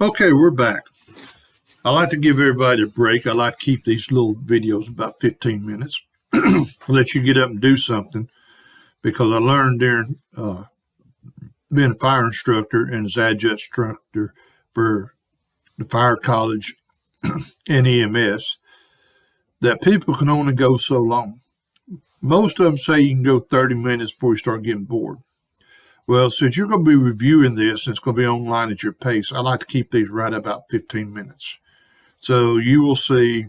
Okay, we're back. I like to give everybody a break. I like to keep these little videos about 15 minutes. Let you get up and do something because I learned during being a fire instructor and as adjunct instructor for the fire college and EMS that people can only go so long. Most of them say you can go 30 minutes before you start getting bored. Well, since you're going to be reviewing this and it's going to be online at your pace, I like to keep these right about 15 minutes. So you will see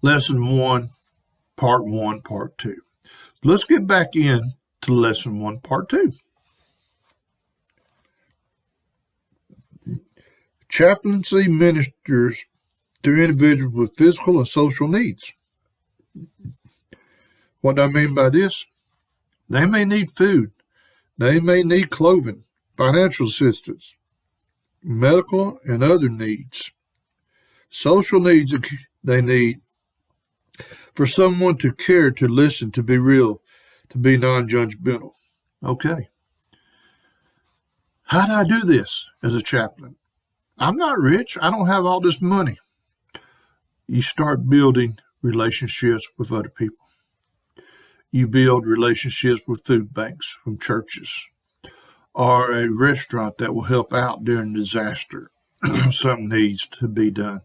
lesson 1, part 2. Let's get back in to lesson 1, part 2. Chaplaincy ministers to individuals with physical and social needs. What do I mean by this? They may need food. They may need clothing, financial assistance, medical and other needs. Social needs they need for someone to care, to listen, to be real, to be non-judgmental. Okay. How do I do this as a chaplain? I'm not rich. I don't have all this money. You start building relationships with other people. You build relationships with food banks from churches or a restaurant that will help out during disaster. Something needs to be done.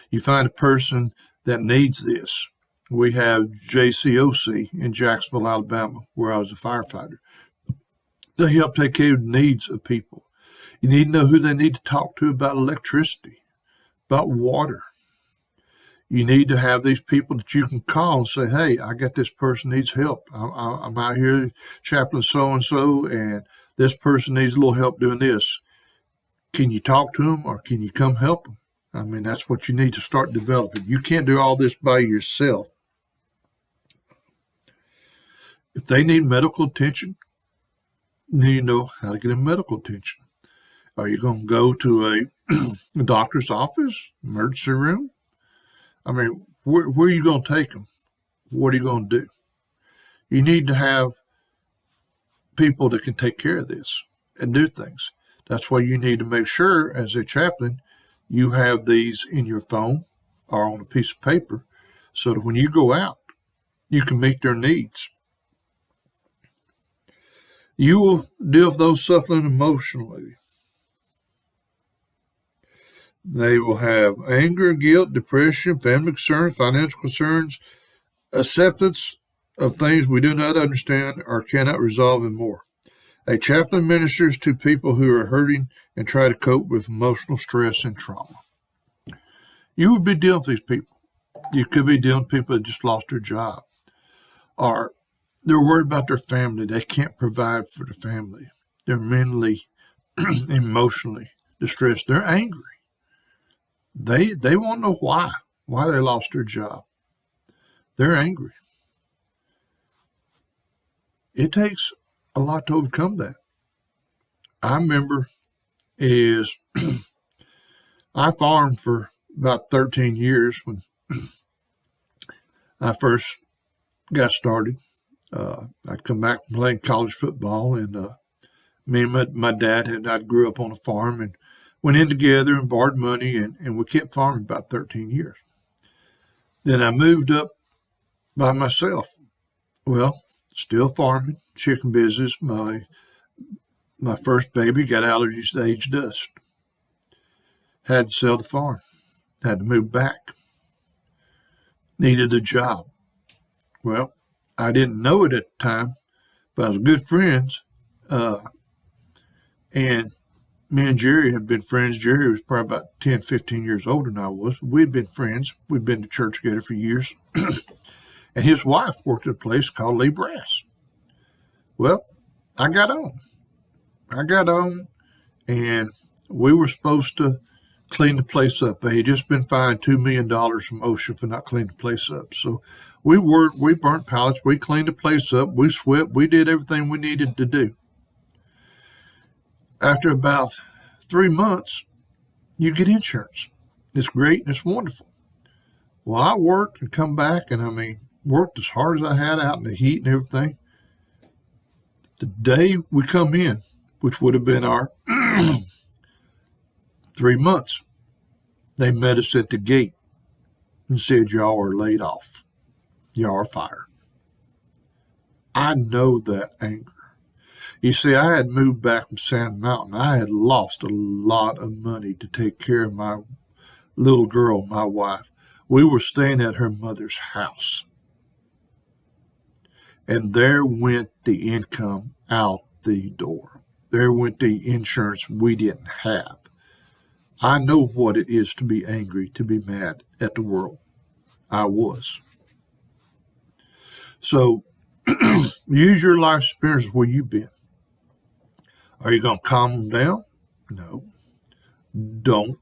You find a person that needs this. We have JCOC in Jacksonville, Alabama, where I was a firefighter. They help take care of the needs of people. You need to know who they need to talk to about electricity, about water. You need to have these people that you can call and say, hey, I got this person needs help. I'm out here, chaplain so-and-so, and this person needs a little help doing this. Can you talk to them or can you come help them? I mean, that's what you need to start developing. You can't do all this by yourself. If they need medical attention, you need to know how to get them medical attention. Are you going to go to a doctor's office, emergency room? I mean, where are you going to take them? What are you going to do? You need to have people that can take care of this and do things. That's why you need to make sure, as a chaplain, you have these in your phone or on a piece of paper so that when you go out, you can meet their needs. You will deal with those suffering emotionally. They will have anger, guilt, depression, family concerns, financial concerns, acceptance of things we do not understand or cannot resolve, and more. A chaplain ministers to people who are hurting and try to cope with emotional stress and trauma. You would be dealing with these people. You could be dealing with people that just lost their job, or they're worried about their family. They can't provide for the family. They're mentally, emotionally distressed. They're angry. They want to know why they lost their job. They're angry. It takes a lot to overcome that. I remember I farmed for about 13 years when I first got started. I'd come back from playing college football, and me and my dad I grew up on a farm and went in together and borrowed money, and we kept farming about 13 years. Then I moved up by myself. Well, still farming, chicken business. My first baby got allergies to age dust. Had to sell the farm. Had to move back. Needed a job. Well, I didn't know it at the time, but I was good friends. And me and Jerry had been friends. Jerry was probably about 10, 15 years older than I was. We'd been friends. We'd been to church together for years. And his wife worked at a place called Lee Brass. Well, I got on, and we were supposed to clean the place up. They had just been fined $2 million from OSHA for not cleaning the place up. So we burnt pallets, we cleaned the place up, we swept, we did everything we needed to do. After about 3 months, you get insurance. It's great and it's wonderful. Well, I worked and come back, and worked as hard as I had out in the heat and everything. The day we come in, which would have been our 3 months. They met us at the gate and said, y'all are laid off. Y'all are fired. I know that anger. You see, I had moved back from Sand Mountain. I had lost a lot of money to take care of my little girl, my wife. We were staying at her mother's house. And there went the income out the door. There went the insurance we didn't have. I know what it is to be angry, to be mad at the world. I was. So use your life experience where you've been. Are you going to calm them down? No. Don't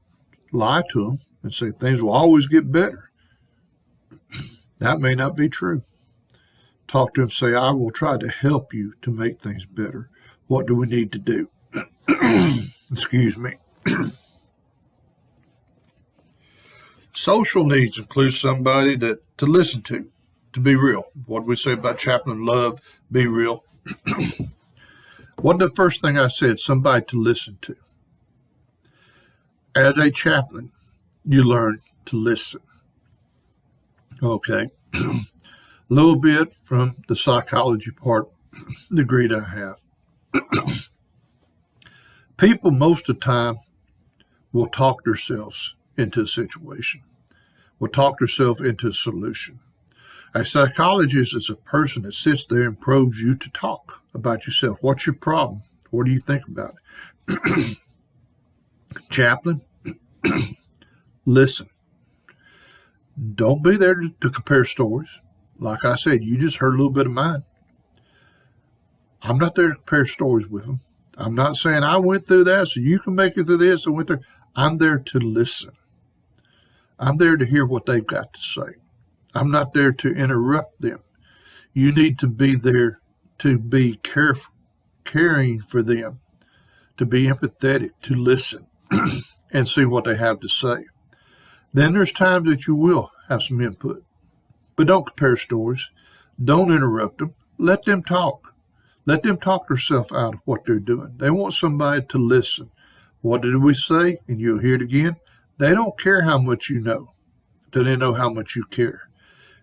lie to them and say things will always get better. That may not be true. Talk to them, say, I will try to help you to make things better. What do we need to do? Excuse me. Social needs include somebody to listen to be real. What do we say about Chaplin? Love, be real. What the first thing I said? Somebody to listen to. As a chaplain, you learn to listen. Okay. A little bit from the psychology part degree that I have. People most of the time will talk themselves into a situation, will talk themselves into a solution. A psychologist is a person that sits there and probes you to talk about yourself. What's your problem? What do you think about it? Chaplain, listen. Don't be there to compare stories. Like I said, you just heard a little bit of mine. I'm not there to compare stories with them. I'm not saying I went through that so you can make it through this. I went there. I'm there to listen. I'm there to hear what they've got to say. I'm not there to interrupt them. You need to be there to be careful, caring for them, to be empathetic, to listen and see what they have to say. Then there's times that you will have some input. But don't compare stories. Don't interrupt them. Let them talk. Let them talk themselves out of what they're doing. They want somebody to listen. What did we say? And you'll hear it again. They don't care how much you know till they know how much you care.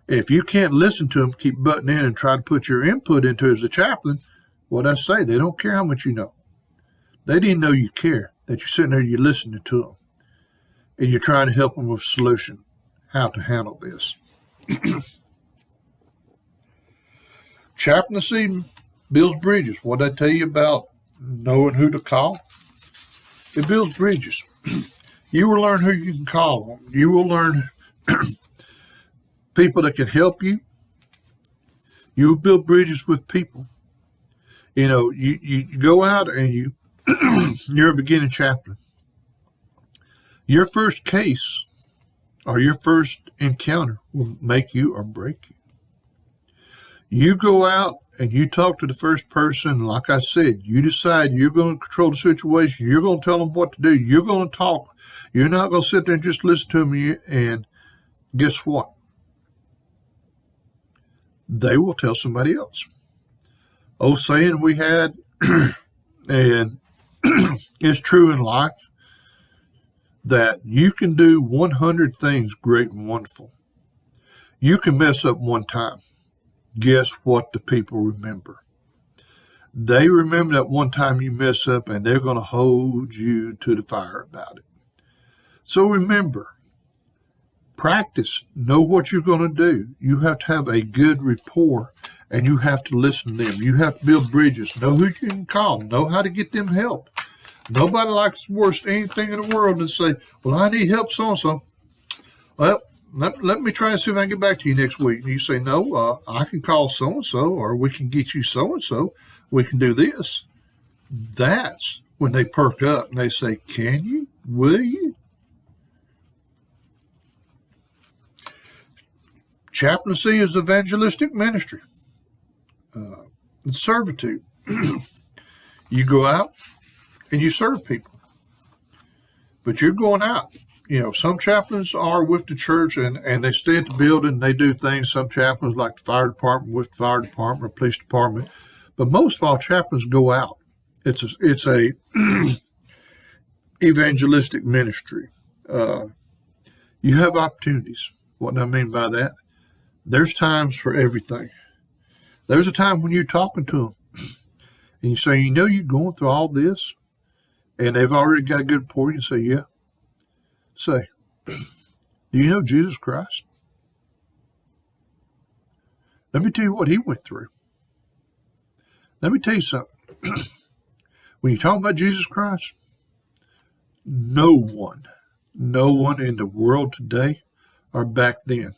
If you can't listen to them, keep butting in and try to put your input into it as a chaplain, what I say, they don't care how much you know. They didn't know you care, that you're sitting there, you're listening to them, and you're trying to help them with a solution, how to handle this. Chaplaincy builds bridges. What did I tell you about knowing who to call? It builds bridges. You will learn who you can call. You will learn people that can help you. You will build bridges with people. You know, you go out and you're a beginning chaplain. Your first case or your first encounter will make you or break you. You go out and you talk to the first person. Like I said, you decide you're going to control the situation. You're going to tell them what to do. You're going to talk. You're not going to sit there and just listen to them. And guess what? They will tell somebody else. Old saying we had, and it's true in life, that you can do 100 things great and wonderful. You can mess up one time. Guess what the people remember? They remember that one time you mess up, and they're going to hold you to the fire about it. So remember, practice, know what you're going to do. You have to have a good rapport, and you have to listen to them. You have to build bridges. Know who you can call. Know how to get them help. Nobody likes worse than anything in the world than say, well, I need help so-and-so. Well, let me try and see if I can get back to you next week. And you say, no, I can call so-and-so, or we can get you so-and-so. We can do this. That's when they perk up and they say, can you? Will you? Chaplaincy is evangelistic ministry. It's servitude. You go out and you serve people. But you're going out. You know, some chaplains are with the church and they stay at the building and they do things. Some chaplains, like the fire department, with the fire department or police department. But most of all, chaplains go out. It's a evangelistic ministry. You have opportunities. What do I mean by that? There's times for everything. There's a time when you're talking to them and you say, you know, you're going through all this, and they've already got a good report. You say, yeah. Say, do you know Jesus Christ? Let me tell you what he went through. Let me tell you something. When you talk about Jesus Christ, no one in the world today or back then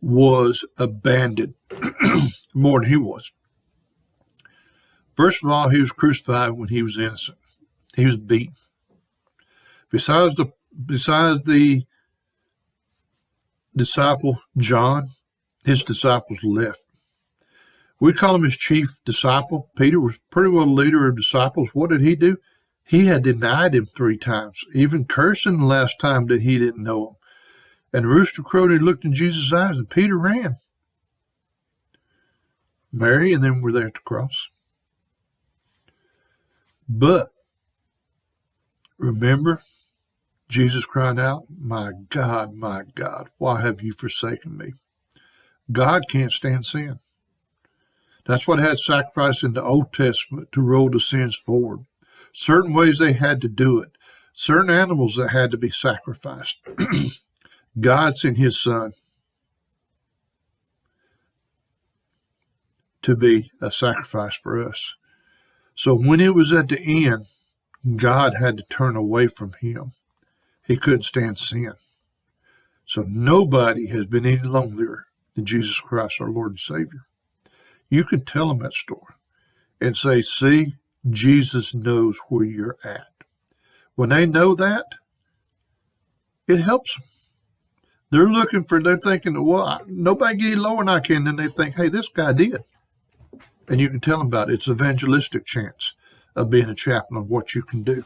was abandoned more than he was. First of all, he was crucified when he was innocent. He was beaten. Besides the disciple John, his disciples left. We call him his chief disciple. Peter was pretty well a leader of disciples. What did he do? He had denied him 3 times, even cursing the last time that he didn't know him. And the rooster crowed and looked in Jesus' eyes, and Peter ran. Mary and them were there at the cross. But remember, Jesus cried out, my God, why have you forsaken me? God can't stand sin. That's what had sacrifice in the Old Testament to roll the sins forward. Certain ways they had to do it. Certain animals that had to be sacrificed. God sent his son to be a sacrifice for us. So when it was at the end, God had to turn away from him. He couldn't stand sin. So nobody has been any lonelier than Jesus Christ, our Lord and Savior. You can tell them that story and say, see, Jesus knows where you're at. When they know that, it helps them. They're thinking, well, nobody get any lower than I can. Then they think, hey, this guy did. And you can tell them about it. It's an evangelistic chance of being a chaplain of what you can do.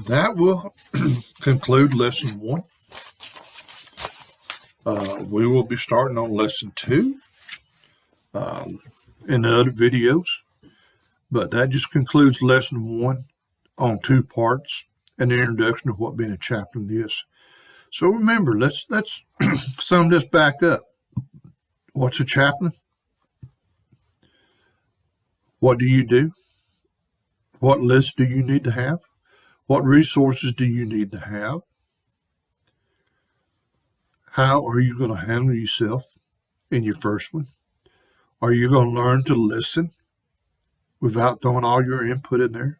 That will conclude lesson 1. We will be starting on lesson 2 in the other videos. But that just concludes lesson 1 on 2 parts and the introduction of what being a chaplain is. So remember, let's sum this back up. What's a chaplain? What do you do? What list do you need to have? What resources do you need to have? How are you going to handle yourself in your first one? Are you going to learn to listen without throwing all your input in there?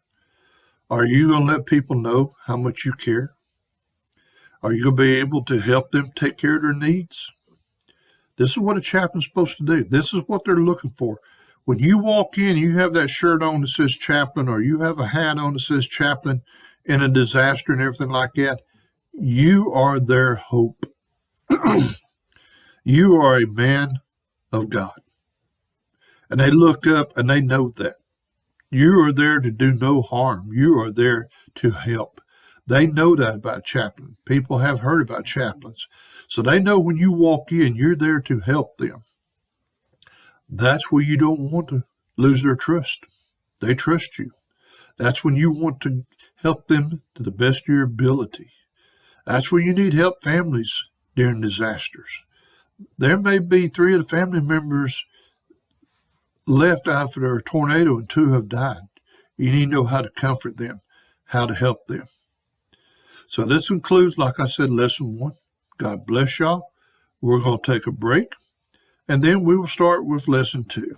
Are you going to let people know how much you care? Are you going to be able to help them take care of their needs? This is what a chaplain's supposed to do. This is what they're looking for. When you walk in, you have that shirt on that says chaplain, or you have a hat on that says chaplain in a disaster and everything like that, you are their hope. You are a man of God. And they look up and they know that. You are there to do no harm. You are there to help. They know that about chaplain. People have heard about chaplains. So they know when you walk in, you're there to help them. That's where you don't want to lose their trust. They trust you. That's when you want to help them to the best of your ability. That's where you need help families during disasters. There may be 3 of the family members left after a tornado and 2 have died. You need to know how to comfort them, how to help them. So this concludes, like I said, lesson 1. God bless y'all. We're going to take a break, and then we will start with lesson 2.